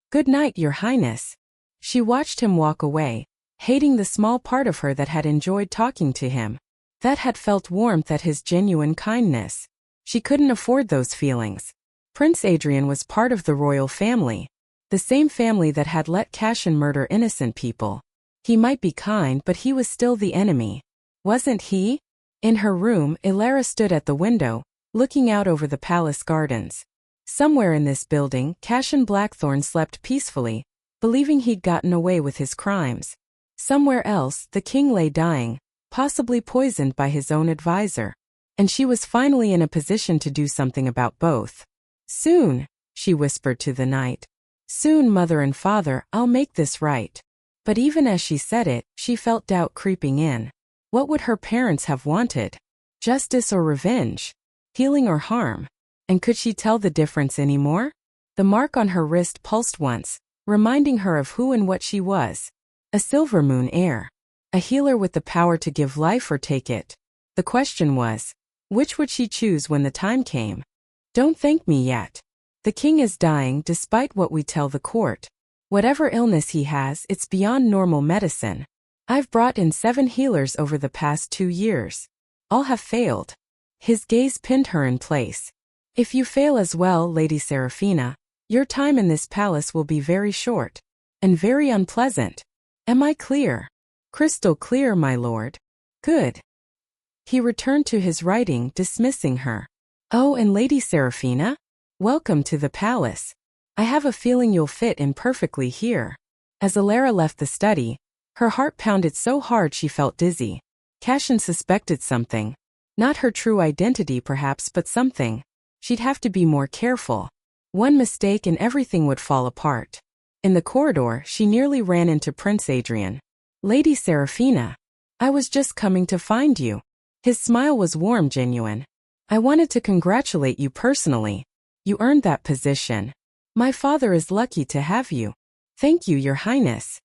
Good night, Your Highness. She watched him walk away, hating the small part of her that had enjoyed talking to him, that had felt warmth at his genuine kindness. She couldn't afford those feelings. Prince Adrian was part of the royal family, the same family that had let Cashin murder innocent people. He might be kind, but he was still the enemy. Wasn't he? In her room, Ilara stood at the window, looking out over the palace gardens. Somewhere in this building, Cashin Blackthorn slept peacefully, believing he'd gotten away with his crimes. Somewhere else, the king lay dying, possibly poisoned by his own advisor. And she was finally in a position to do something about both. Soon, she whispered to the night. Soon, mother and father, I'll make this right. But even as she said it, she felt doubt creeping in. What would her parents have wanted? Justice or revenge? Healing or harm? And could she tell the difference anymore? The mark on her wrist pulsed once, reminding her of who and what she was. A Silver Moon heir. A healer with the power to give life or take it. The question was, which would she choose when the time came? Don't thank me yet. The king is dying despite what we tell the court. Whatever illness he has, it's beyond normal medicine. I've brought in 7 healers over the past 2 years. All have failed. His gaze pinned her in place. If you fail as well, Lady Seraphina, your time in this palace will be very short. And very unpleasant. Am I clear? Crystal clear, my lord. Good. He returned to his writing, dismissing her. Oh, and Lady Seraphina? Welcome to the palace. I have a feeling you'll fit in perfectly here. As Ilara left the study, her heart pounded so hard she felt dizzy. Cashin suspected something. Not her true identity perhaps, but something. She'd have to be more careful. One mistake and everything would fall apart. In the corridor, she nearly ran into Prince Adrian. Lady Seraphina. I was just coming to find you. His smile was warm, genuine. I wanted to congratulate you personally. You earned that position. My father is lucky to have you. Thank you, Your Highness.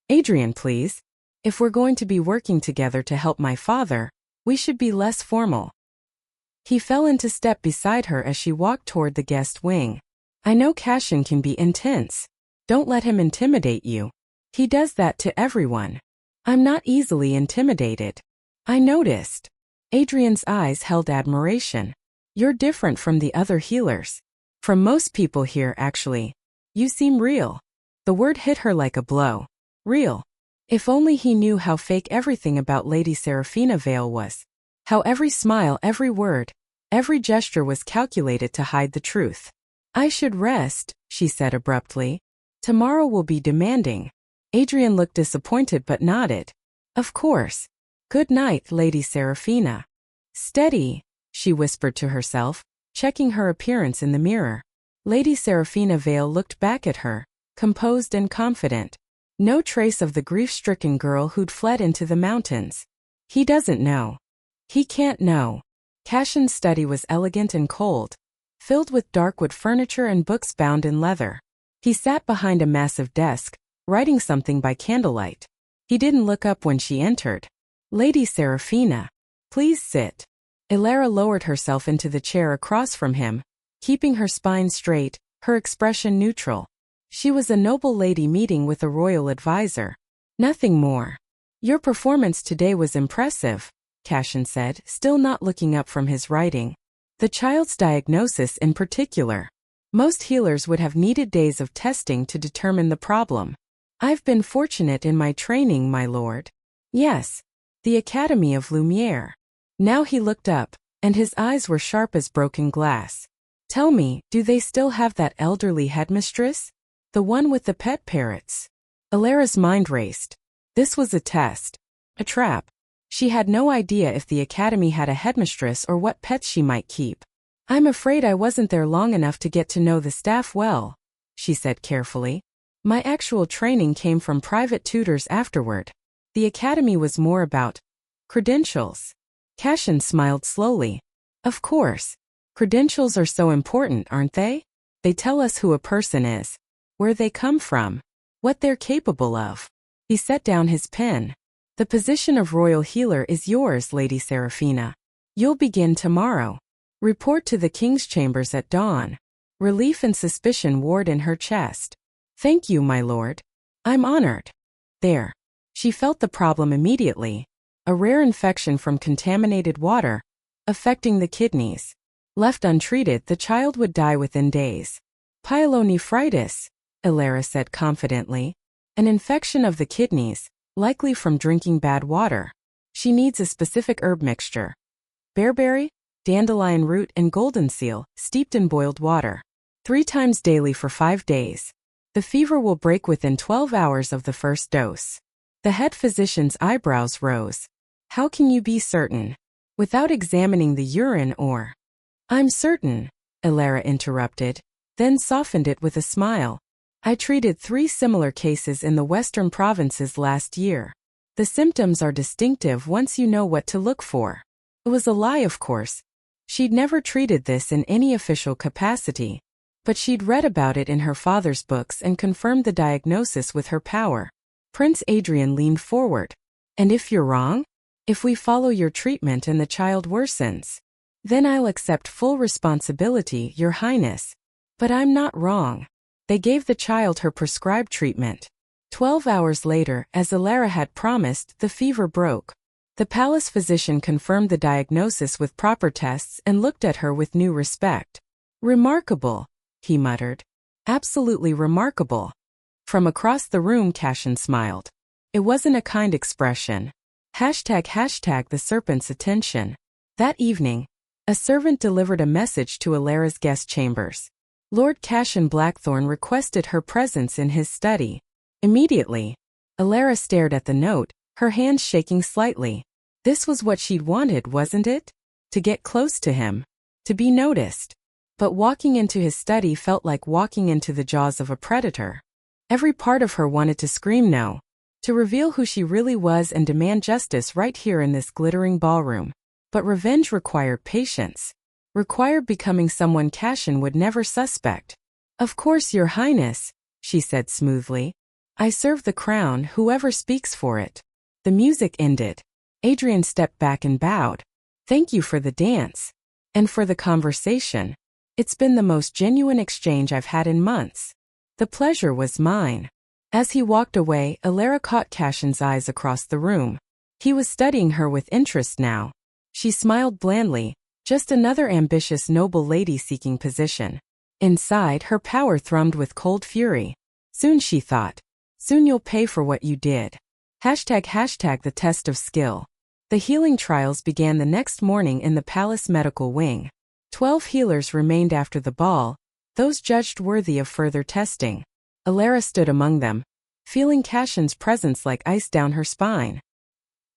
Adrian, please. If we're going to be working together to help my father, we should be less formal. He fell into step beside her as she walked toward the guest wing. I know Cashin can be intense. Don't let him intimidate you. He does that to everyone. I'm not easily intimidated. I noticed. Adrian's eyes held admiration. You're different from the other healers. From most people here, actually. You seem real. The word hit her like a blow. Real. If only he knew how fake everything about Lady Seraphina Vale was. How every smile, every word, every gesture was calculated to hide the truth. I should rest, she said abruptly. Tomorrow will be demanding. Adrian looked disappointed but nodded. Of course. Good night, Lady Seraphina. Steady, she whispered to herself, checking her appearance in the mirror. Lady Seraphina Vale looked back at her, composed and confident. No trace of the grief-stricken girl who'd fled into the mountains. He doesn't know. He can't know. Cashin's study was elegant and cold, filled with dark wood furniture and books bound in leather. He sat behind a massive desk, writing something by candlelight. He didn't look up when she entered. Lady Seraphina. Please sit. Ilara lowered herself into the chair across from him, keeping her spine straight, her expression neutral. She was a noble lady meeting with a royal advisor. Nothing more. Your performance today was impressive, Cashin said, still not looking up from his writing. The child's diagnosis in particular. Most healers would have needed days of testing to determine the problem. I've been fortunate in my training, my lord. Yes. The Academy of Lumiere. Now he looked up, and his eyes were sharp as broken glass. Tell me, do they still have that elderly headmistress? The one with the pet parrots? Ilara's mind raced. This was a test. A trap. She had no idea if the academy had a headmistress or what pets she might keep. I'm afraid I wasn't there long enough to get to know the staff well, she said carefully. My actual training came from private tutors afterward. The academy was more about credentials. Cashin smiled slowly. Of course. Credentials are so important, aren't they? They tell us who a person is, where they come from, what they're capable of. He set down his pen. The position of royal healer is yours, Lady Seraphina. You'll begin tomorrow. Report to the king's chambers at dawn. Relief and suspicion warred in her chest. Thank you, my lord. I'm honored. There. She felt the problem immediately. A rare infection from contaminated water, affecting the kidneys. Left untreated, the child would die within days. Pyelonephritis, Ilara said confidently. An infection of the kidneys, likely from drinking bad water. She needs a specific herb mixture. Bearberry, dandelion root and golden seal, steeped in boiled water. 3 times daily for 5 days. The fever will break within 12 hours of the first dose. The head physician's eyebrows rose. How can you be certain? Without examining the urine or... I'm certain, Ilara interrupted, then softened it with a smile. I treated 3 similar cases in the western provinces last year. The symptoms are distinctive once you know what to look for. It was a lie, of course. She'd never treated this in any official capacity. But she'd read about it in her father's books and confirmed the diagnosis with her power. Prince Adrian leaned forward. And if you're wrong? If we follow your treatment and the child worsens? Then I'll accept full responsibility, Your Highness. But I'm not wrong. They gave the child her prescribed treatment. 12 hours later, as Ilara had promised, the fever broke. The palace physician confirmed the diagnosis with proper tests and looked at her with new respect. Remarkable, he muttered. Absolutely remarkable. From across the room, Cashin smiled. It wasn't a kind expression. ## the serpent's attention. That evening, a servant delivered a message to Ilara's guest chambers. Lord Cashin Blackthorn requested her presence in his study. Immediately, Ilara stared at the note, her hands shaking slightly. This was what she'd wanted, wasn't it? To get close to him. To be noticed. But walking into his study felt like walking into the jaws of a predator. Every part of her wanted to scream no. To reveal who she really was and demand justice right here in this glittering ballroom. But revenge required patience. Required becoming someone Cashin would never suspect. Of course, Your Highness, she said smoothly. I serve the crown, whoever speaks for it. The music ended. Adrian stepped back and bowed. Thank you for the dance. And for the conversation. It's been the most genuine exchange I've had in months. The pleasure was mine. As he walked away, Ilara caught Cashin's eyes across the room. He was studying her with interest now. She smiled blandly, just another ambitious noble lady seeking position. Inside, her power thrummed with cold fury. Soon, she thought. Soon you'll pay for what you did. ## the test of skill. The healing trials began the next morning in the palace medical wing. 12 healers remained after the ball, those judged worthy of further testing. Ilara stood among them, feeling Cashin's presence like ice down her spine.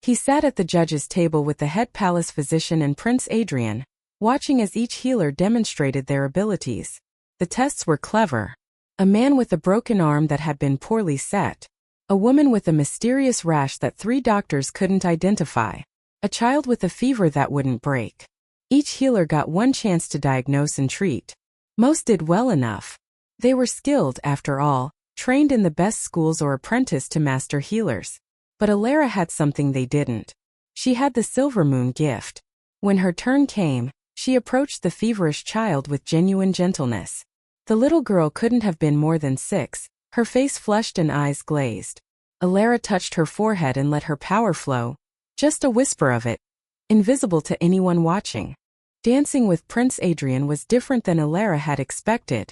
He sat at the judges' table with the head palace physician and Prince Adrian, watching as each healer demonstrated their abilities. The tests were clever. A man with a broken arm that had been poorly set. A woman with a mysterious rash that 3 doctors couldn't identify. A child with a fever that wouldn't break. Each healer got one chance to diagnose and treat. Most did well enough. They were skilled, after all, trained in the best schools or apprenticed to master healers. But Ilara had something they didn't. She had the silver moon gift. When her turn came, she approached the feverish child with genuine gentleness. The little girl couldn't have been more than 6, her face flushed and eyes glazed. Ilara touched her forehead and let her power flow. Just a whisper of it. Invisible to anyone watching. Dancing with Prince Adrian was different than Ilara had expected.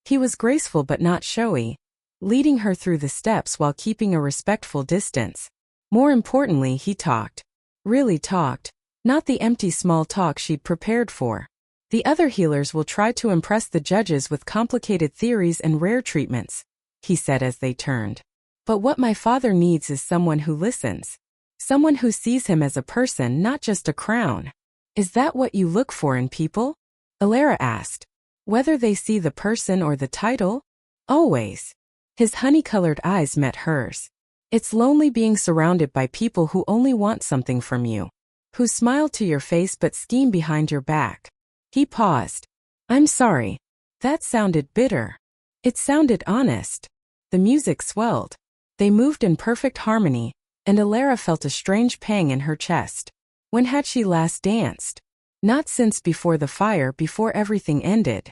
He was graceful but not showy, leading her through the steps while keeping a respectful distance. More importantly, he talked. Really talked. Not the empty small talk she'd prepared for. The other healers will try to impress the judges with complicated theories and rare treatments, he said as they turned. But what my father needs is someone who listens. Someone who sees him as a person, not just a crown. Is that what you look for in people? Ilara asked. Whether they see the person or the title? Always. His honey-colored eyes met hers. It's lonely being surrounded by people who only want something from you. Who smile to your face but scheme behind your back. He paused. I'm sorry. That sounded bitter. It sounded honest. The music swelled. They moved in perfect harmony, and Ilara felt a strange pang in her chest. When had she last danced? Not since before the fire, before everything ended.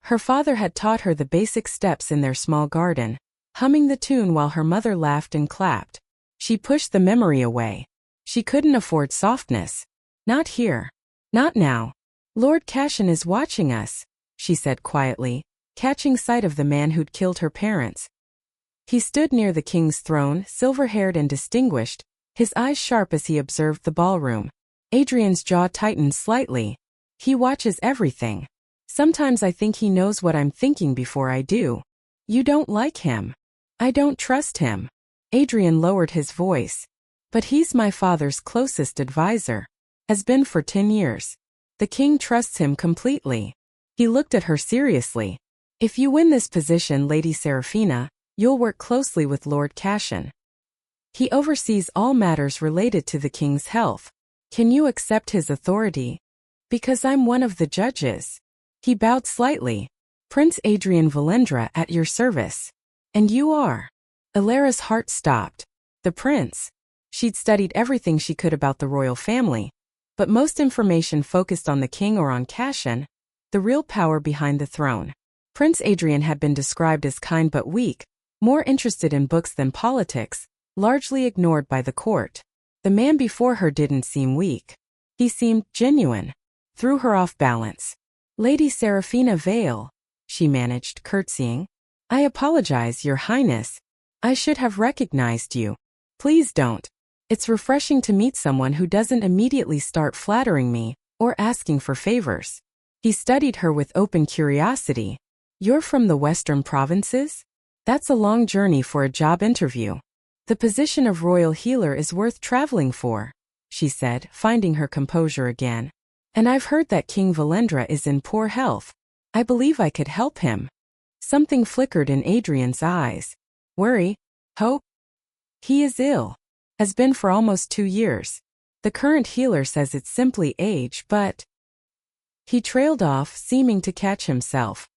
Her father had taught her the basic steps in their small garden, humming the tune while her mother laughed and clapped. She pushed the memory away. She couldn't afford softness. Not here. Not now. Lord Cashin is watching us, she said quietly, catching sight of the man who'd killed her parents. He stood near the king's throne, silver-haired and distinguished, his eyes sharp as he observed the ballroom. Adrian's jaw tightened slightly. He watches everything. Sometimes I think he knows what I'm thinking before I do. You don't like him. I don't trust him. Adrian lowered his voice. But he's my father's closest advisor. Has been for 10 years. The king trusts him completely. He looked at her seriously. If you win this position, Lady Seraphina, you'll work closely with Lord Cashin. He oversees all matters related to the king's health. Can you accept his authority? Because I'm one of the judges. He bowed slightly. Prince Adrian Valendra at your service. And you are. Alara's heart stopped. The prince. She'd studied everything she could about the royal family, but most information focused on the king or on Cashin, the real power behind the throne. Prince Adrian had been described as kind but weak, more interested in books than politics, largely ignored by the court. The man before her didn't seem weak. He seemed genuine. Threw her off balance. Lady Seraphina Vale, she managed, curtsying. I apologize, Your Highness. I should have recognized you. Please don't. It's refreshing to meet someone who doesn't immediately start flattering me or asking for favors. He studied her with open curiosity. You're from the Western Provinces? That's a long journey for a job interview. The position of royal healer is worth traveling for, she said, finding her composure again. And I've heard that King Valendra is in poor health. I believe I could help him. Something flickered in Adrian's eyes. Worry? Hope? He is ill. Has been for almost 2 years. The current healer says it's simply age, but... He trailed off, seeming to catch himself.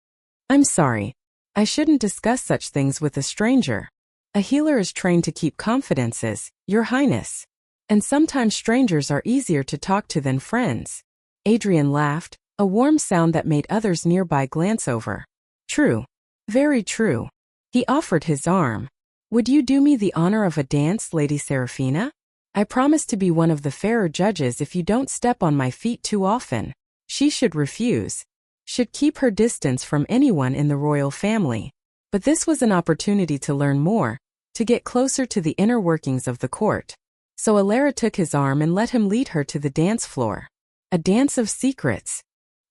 I'm sorry. I shouldn't discuss such things with a stranger. A healer is trained to keep confidences, Your Highness. And sometimes strangers are easier to talk to than friends. Adrian laughed, a warm sound that made others nearby glance over. True. Very true. He offered his arm. Would you do me the honor of a dance, Lady Seraphina? I promise to be one of the fairer judges if you don't step on my feet too often. She should refuse. Should keep her distance from anyone in the royal family. But this was an opportunity to learn more, to get closer to the inner workings of the court. So Alara took his arm and let him lead her to the dance floor. A dance of secrets.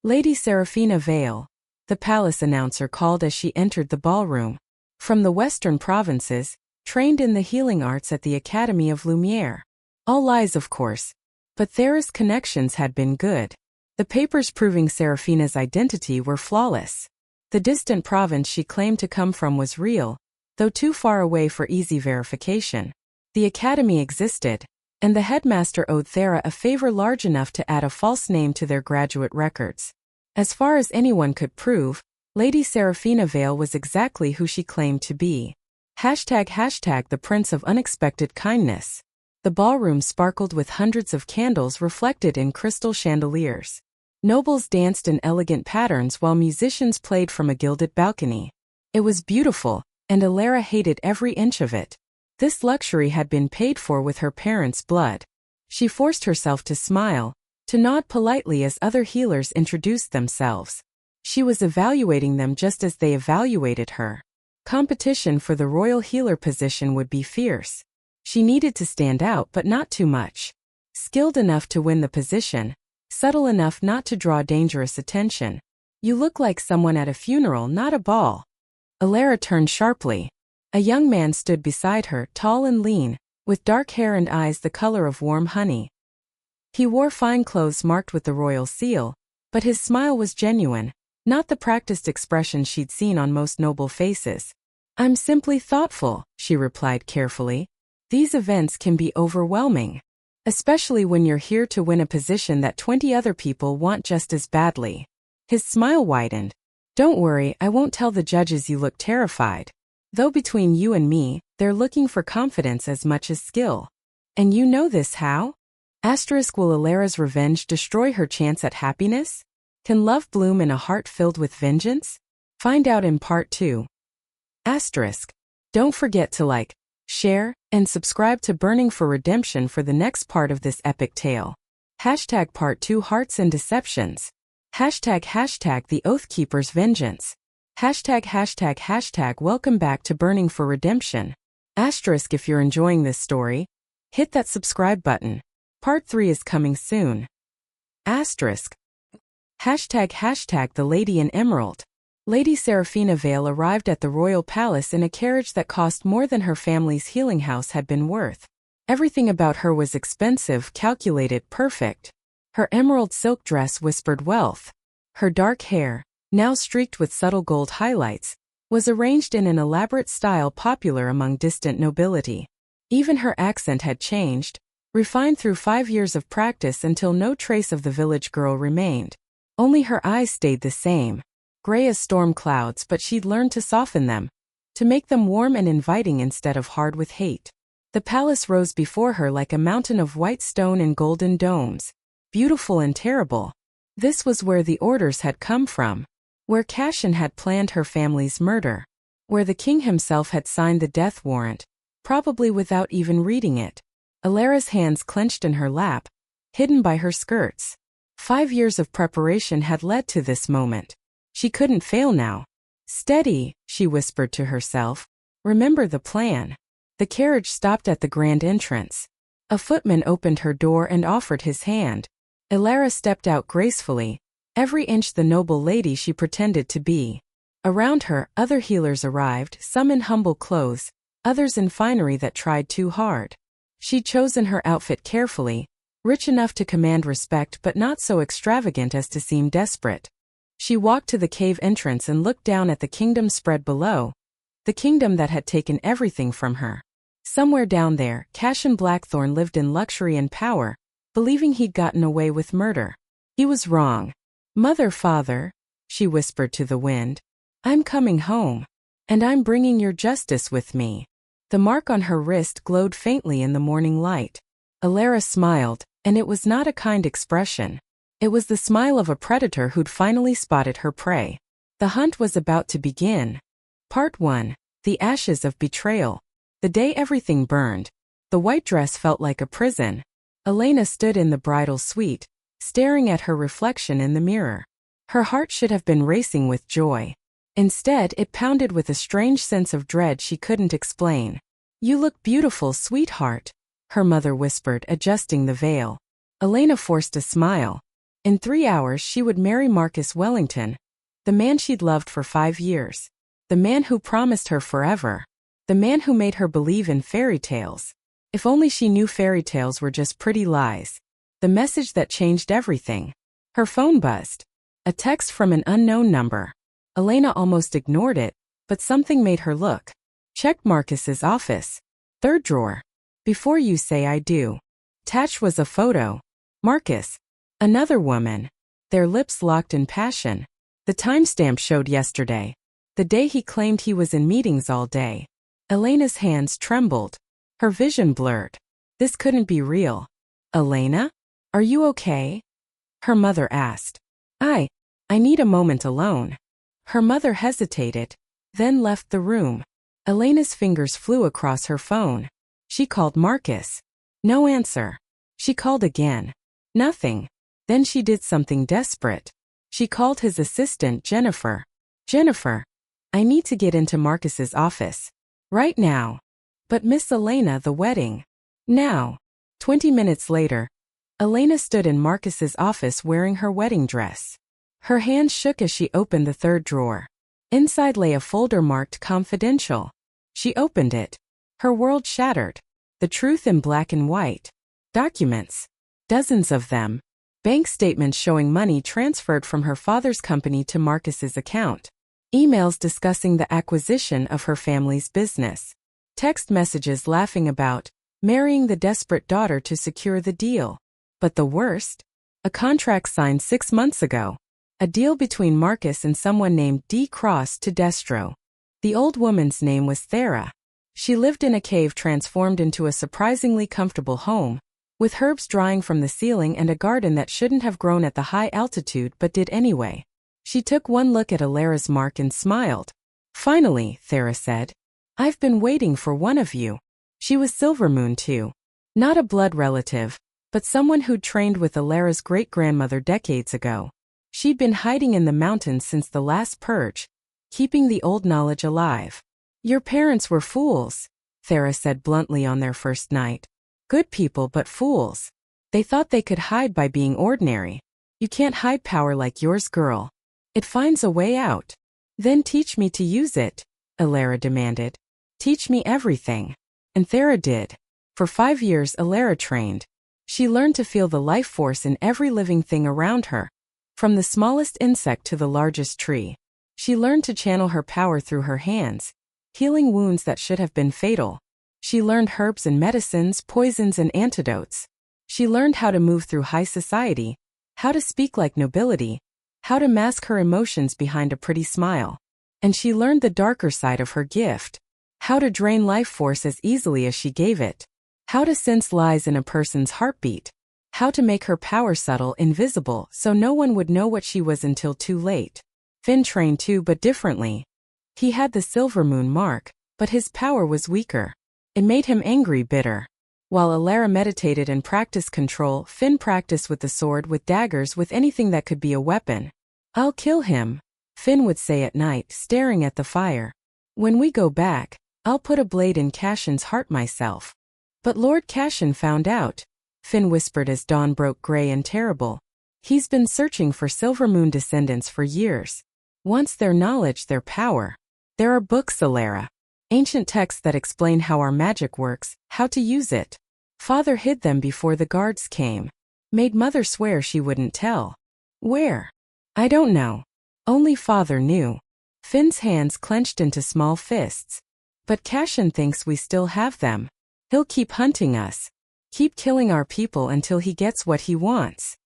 Lady Seraphina Vale, the palace announcer called as she entered the ballroom. From the Western Provinces, trained in the healing arts at the Academy of Lumiere. All lies, of course. But Thera's connections had been good. The papers proving Seraphina's identity were flawless. The distant province she claimed to come from was real, though too far away for easy verification. The academy existed, and the headmaster owed Thera a favor large enough to add a false name to their graduate records. As far as anyone could prove, Lady Seraphina Vale was exactly who she claimed to be. ## the Prince of Unexpected Kindness. The ballroom sparkled with hundreds of candles reflected in crystal chandeliers. Nobles danced in elegant patterns while musicians played from a gilded balcony. It was beautiful, and Alara hated every inch of it. This luxury had been paid for with her parents' blood. She forced herself to smile, to nod politely as other healers introduced themselves. She was evaluating them just as they evaluated her. Competition for the royal healer position would be fierce. She needed to stand out but not too much. Skilled enough to win the position, subtle enough not to draw dangerous attention. You look like someone at a funeral, not a ball. Alara turned sharply. A young man stood beside her, tall and lean, with dark hair and eyes the color of warm honey. He wore fine clothes marked with the royal seal, but his smile was genuine, not the practiced expression she'd seen on most noble faces. I'm simply thoughtful, she replied carefully. These events can be overwhelming. Especially when you're here to win a position that 20 other people want just as badly. His smile widened. Don't worry, I won't tell the judges you look terrified. Though between you and me, they're looking for confidence as much as skill. And you know this how? Will Alara's revenge destroy her chance at happiness? Can love bloom in a heart filled with vengeance? Find out in part 2. Asterisk. Don't forget to like, share, and subscribe to Burning for Redemption for the next part of this epic tale. Hashtag part 2 Hearts and Deceptions. Hashtag the Oathkeeper's Vengeance. Hashtag welcome back to Burning for Redemption. Asterisk if you're enjoying this story, hit that subscribe button. Part 3 is coming soon. Asterisk. Hashtag the Lady in Emerald. Lady Seraphina Vale arrived at the royal palace in a carriage that cost more than her family's healing house had been worth. Everything about her was expensive, calculated, perfect. Her emerald silk dress whispered wealth. Her dark hair, now streaked with subtle gold highlights, was arranged in an elaborate style popular among distant nobility. Even her accent had changed, refined through 5 years of practice until no trace of the village girl remained. Only her eyes stayed the same, gray as storm clouds, but she'd learned to soften them, to make them warm and inviting instead of hard with hate. The palace rose before her like a mountain of white stone and golden domes, beautiful and terrible. This was where the orders had come from, where Cashin had planned her family's murder, where the king himself had signed the death warrant, probably without even reading it. Alara's hands clenched in her lap, hidden by her skirts. 5 years of preparation had led to this moment. She couldn't fail now. Steady, she whispered to herself. Remember the plan. The carriage stopped at the grand entrance. A footman opened her door and offered his hand. Alara stepped out gracefully, every inch the noble lady she pretended to be. Around her, other healers arrived, some in humble clothes, others in finery that tried too hard. She'd chosen her outfit carefully, rich enough to command respect but not so extravagant as to seem desperate. She walked to the cave entrance and looked down at the kingdom spread below, the kingdom that had taken everything from her. Somewhere down there, Cashin Blackthorn lived in luxury and power, believing he'd gotten away with murder. He was wrong. Mother, father, she whispered to the wind, I'm coming home. And I'm bringing your justice with me. The mark on her wrist glowed faintly in the morning light. Alara smiled, and it was not a kind expression. It was the smile of a predator who'd finally spotted her prey. The hunt was about to begin. Part 1. The Ashes of Betrayal. The day everything burned, the white dress felt like a prison. Elena stood in the bridal suite, staring at her reflection in the mirror. Her heart should have been racing with joy. Instead, it pounded with a strange sense of dread she couldn't explain. You look beautiful, sweetheart, her mother whispered, adjusting the veil. Elena forced a smile. In 3 hours she would marry Marcus Wellington, the man she'd loved for 5 years. The man who promised her forever. The man who made her believe in fairy tales. If only she knew fairy tales were just pretty lies. The message that changed everything. Her phone buzzed. A text from an unknown number. Elena almost ignored it, but something made her look. Checked Marcus's office. 3rd drawer. Before you say I do. Attached was a photo. Marcus. Another woman. Their lips locked in passion. The timestamp showed yesterday. The day he claimed he was in meetings all day. Elena's hands trembled. Her vision blurred. This couldn't be real. Elena? Are you okay? Her mother asked. I need a moment alone. Her mother hesitated, then left the room. Elena's fingers flew across her phone. She called Marcus. No answer. She called again. Nothing. Then she did something desperate. She called his assistant, Jennifer. Jennifer, I need to get into Marcus's office. Right now. But Miss Elena, the wedding. Now. 20 minutes later, Elena stood in Marcus's office wearing her wedding dress. Her hands shook as she opened the 3rd drawer. Inside lay a folder marked confidential. She opened it. Her world shattered. The truth in black and white. Documents. Dozens of them. Bank statements showing money transferred from her father's company to Marcus's account. Emails discussing the acquisition of her family's business. Text messages laughing about marrying the desperate daughter to secure the deal. But the worst? A contract signed 6 months ago. A deal between Marcus and someone named D. Cross to Destro. The old woman's name was Thera. She lived in a cave transformed into a surprisingly comfortable home, with herbs drying from the ceiling and a garden that shouldn't have grown at the high altitude but did anyway. She took one look at Alara's mark and smiled. Finally, Thera said. I've been waiting for one of you. She was Silvermoon too. Not a blood relative, but someone who'd trained with Alara's great-grandmother decades ago. She'd been hiding in the mountains since the last purge, keeping the old knowledge alive. Your parents were fools, Thera said bluntly on their first night. Good people but fools. They thought they could hide by being ordinary. You can't hide power like yours, girl. It finds a way out. Then teach me to use it, Alara demanded. Teach me everything. And Thera did. For 5 years Alara trained. She learned to feel the life force in every living thing around her. From the smallest insect to the largest tree. She learned to channel her power through her hands, healing wounds that should have been fatal. She learned herbs and medicines, poisons and antidotes. She learned how to move through high society, how to speak like nobility, how to mask her emotions behind a pretty smile. And she learned the darker side of her gift, how to drain life force as easily as she gave it, how to sense lies in a person's heartbeat, how to make her power subtle, invisible, so no one would know what she was until too late. Finn trained too, but differently. He had the Silvermoon mark, but his power was weaker. It made him angry, bitter. While Alara meditated and practiced control, Finn practiced with the sword, with daggers, with anything that could be a weapon. I'll kill him, Finn would say at night, staring at the fire. When we go back, I'll put a blade in Cashin's heart myself. But Lord Cashin found out, Finn whispered as dawn broke gray and terrible. He's been searching for Silvermoon descendants for years. Wants their knowledge, their power. There are books, Alara. Ancient texts that explain how our magic works, how to use it. Father hid them before the guards came. Made Mother swear she wouldn't tell. Where? I don't know. Only Father knew. Finn's hands clenched into small fists. But Cashin thinks we still have them. He'll keep hunting us. Keep killing our people until he gets what he wants.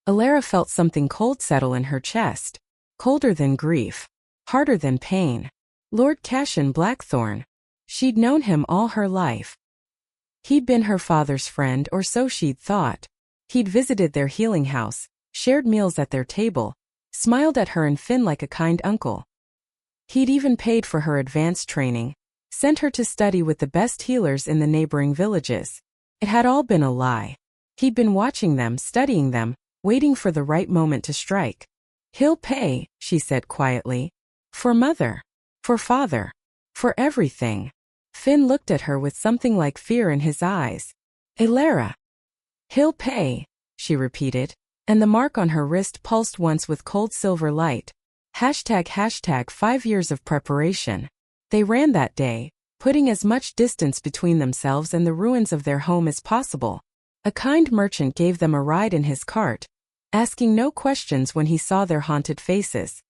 Alara felt something cold settle in her chest. Colder than grief. Harder than pain. Lord Cashin Blackthorn. She'd known him all her life. He'd been her father's friend, or so she'd thought. He'd visited their healing house, shared meals at their table, smiled at her and Finn like a kind uncle. He'd even paid for her advanced training, sent her to study with the best healers in the neighboring villages. It had all been a lie. He'd been watching them, studying them, waiting for the right moment to strike. He'll pay, she said quietly. For Mother. For Father. For everything. Finn looked at her with something like fear in his eyes. Alara. He'll pay, she repeated, and the mark on her wrist pulsed once with cold silver light. ## 5 years of preparation. They ran that day, putting as much distance between themselves and the ruins of their home as possible. A kind merchant gave them a ride in his cart, asking no questions when he saw their haunted faces.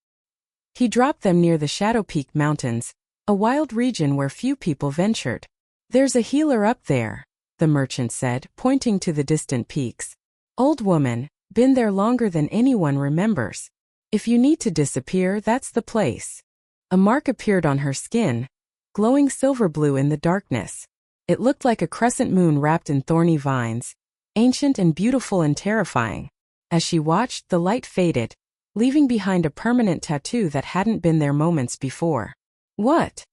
He dropped them near the Shadow Peak Mountains, a wild region where few people ventured. There's a healer up there, the merchant said, pointing to the distant peaks. Old woman, been there longer than anyone remembers. If you need to disappear, that's the place. A mark appeared on her skin, glowing silver blue in the darkness. It looked like a crescent moon wrapped in thorny vines, ancient and beautiful and terrifying. As she watched, the light faded, leaving behind a permanent tattoo that hadn't been there moments before. What?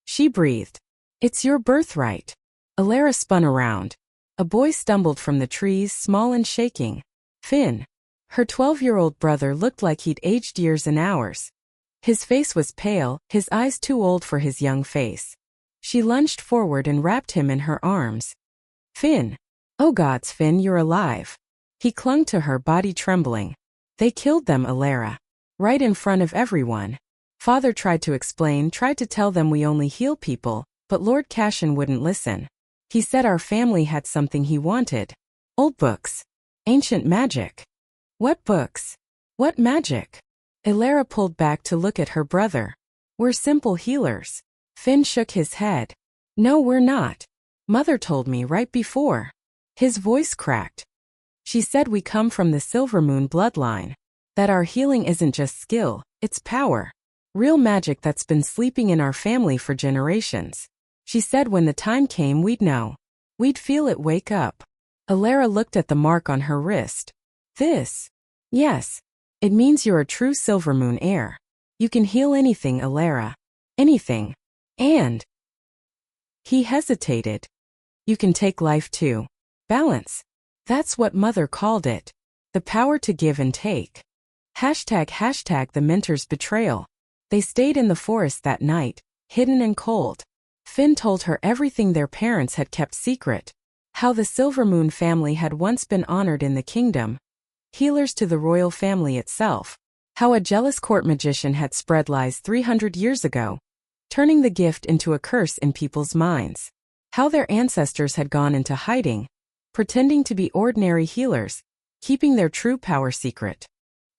She breathed. It's your birthright. Alara spun around. A boy stumbled from the trees, small and shaking. Finn. Her 12-year-old brother looked like he'd aged years and hours. His face was pale, his eyes too old for his young face. She lunged forward and wrapped him in her arms. Finn. Oh gods, Finn, you're alive. He clung to her, body trembling. They killed them, Alara. Right in front of everyone. Father tried to explain, tried to tell them we only heal people, but Lord Cashin wouldn't listen. He said our family had something he wanted. Old books. Ancient magic. What books? What magic? Alara pulled back to look at her brother. We're simple healers. Finn shook his head. No, we're not. Mother told me right before. His voice cracked. She said we come from the Silvermoon bloodline. That our healing isn't just skill, it's power. Real magic that's been sleeping in our family for generations. She said when the time came we'd know. We'd feel it wake up. Alara looked at the mark on her wrist. This? Yes. It means you're a true silver moon heir. You can heal anything, Alara. Anything. And he hesitated. You can take life too. Balance. That's what Mother called it. The power to give and take. ## the mentor's betrayal. They stayed in the forest that night, hidden and cold. Finn told her everything their parents had kept secret. How the Silver Moon family had once been honored in the kingdom. Healers to the royal family itself. How a jealous court magician had spread lies 300 years ago, turning the gift into a curse in people's minds. How their ancestors had gone into hiding, pretending to be ordinary healers, keeping their true power secret.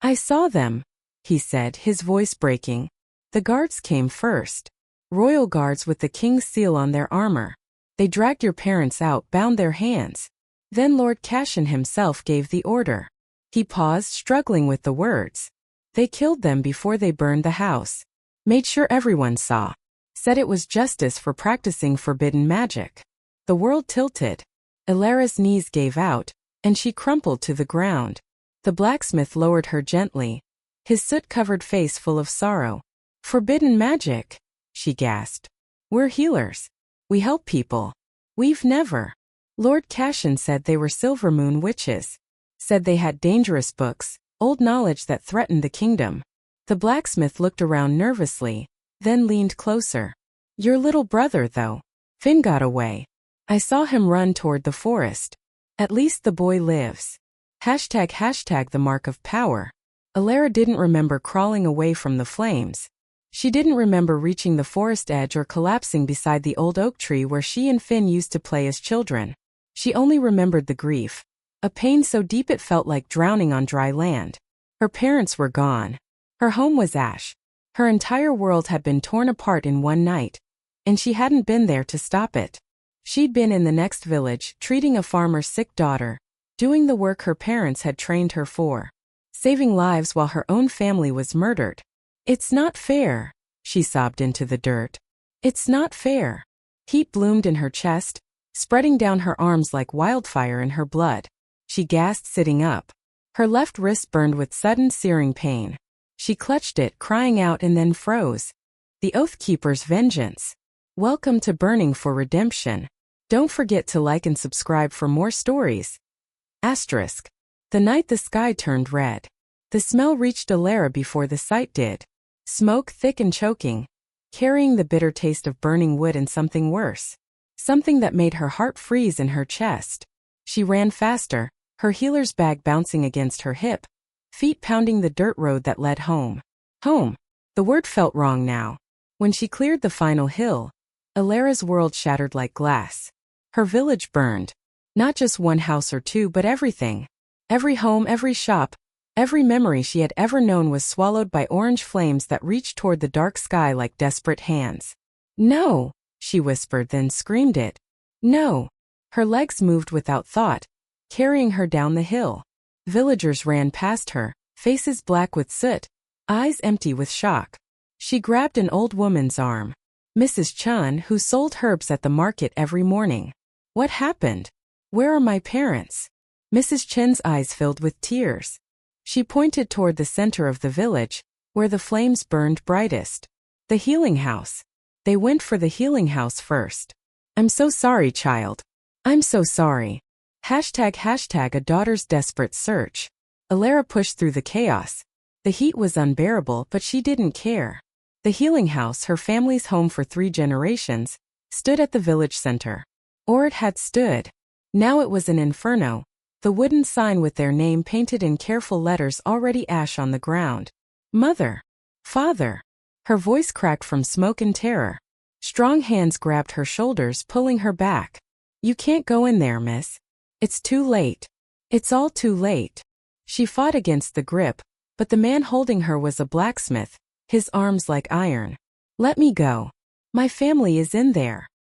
I saw them, he said, his voice breaking. The guards came first. Royal guards with the king's seal on their armor. They dragged your parents out, bound their hands. Then Lord Cashin himself gave the order. He paused, struggling with the words. They killed them before they burned the house. Made sure everyone saw. Said it was justice for practicing forbidden magic. The world tilted. Alara's knees gave out, and she crumpled to the ground. The blacksmith lowered her gently, his soot-covered face full of sorrow. Forbidden magic, she gasped. We're healers. We help people. We've never. Lord Cashin said they were Silver Moon witches. Said they had dangerous books, old knowledge that threatened the kingdom. The blacksmith looked around nervously, then leaned closer. Your little brother, though. Finn got away. I saw him run toward the forest. At least the boy lives. ## the mark of power. Alara didn't remember crawling away from the flames. She didn't remember reaching the forest edge or collapsing beside the old oak tree where she and Finn used to play as children. She only remembered the grief. A pain so deep it felt like drowning on dry land. Her parents were gone. Her home was ash. Her entire world had been torn apart in one night. And she hadn't been there to stop it. She'd been in the next village, treating a farmer's sick daughter, doing the work her parents had trained her for, saving lives while her own family was murdered. It's not fair, she sobbed into the dirt. It's not fair. Heat bloomed in her chest, spreading down her arms like wildfire in her blood. She gasped, sitting up. Her left wrist burned with sudden searing pain. She clutched it, crying out, and then froze. The Oathkeeper's vengeance. Welcome to Burning for Redemption. Don't forget to like and subscribe for more stories. Asterisk. The night the sky turned red. The smell reached Alara before the sight did. Smoke, thick and choking, carrying the bitter taste of burning wood and something worse. Something that made her heart freeze in her chest. She ran faster, her healer's bag bouncing against her hip, feet pounding the dirt road that led home. Home. The word felt wrong now. When she cleared the final hill, Alara's world shattered like glass. Her village burned. Not just one house or two, but everything. Every home, every shop, every memory she had ever known was swallowed by orange flames that reached toward the dark sky like desperate hands. No, she whispered, then screamed it. No. Her legs moved without thought, carrying her down the hill. Villagers ran past her, faces black with soot, eyes empty with shock. She grabbed an old woman's arm. Mrs. Chun, who sold herbs at the market every morning. What happened? Where are my parents? Mrs. Chen's eyes filled with tears. She pointed toward the center of the village, where the flames burned brightest. The healing house. They went for the healing house first. I'm so sorry, child. I'm so sorry. ## a daughter's desperate search. Alara pushed through the chaos. The heat was unbearable, but she didn't care. The healing house, her family's home for 3 generations, stood at the village center. Or it had stood. Now it was an inferno. The wooden sign with their name painted in careful letters already ash on the ground. Mother. Father. Her voice cracked from smoke and terror. Strong hands grabbed her shoulders, pulling her back. You can't go in there, miss. It's too late. It's all too late. She fought against the grip, but the man holding her was a blacksmith, his arms like iron. Let me go. My family is in there.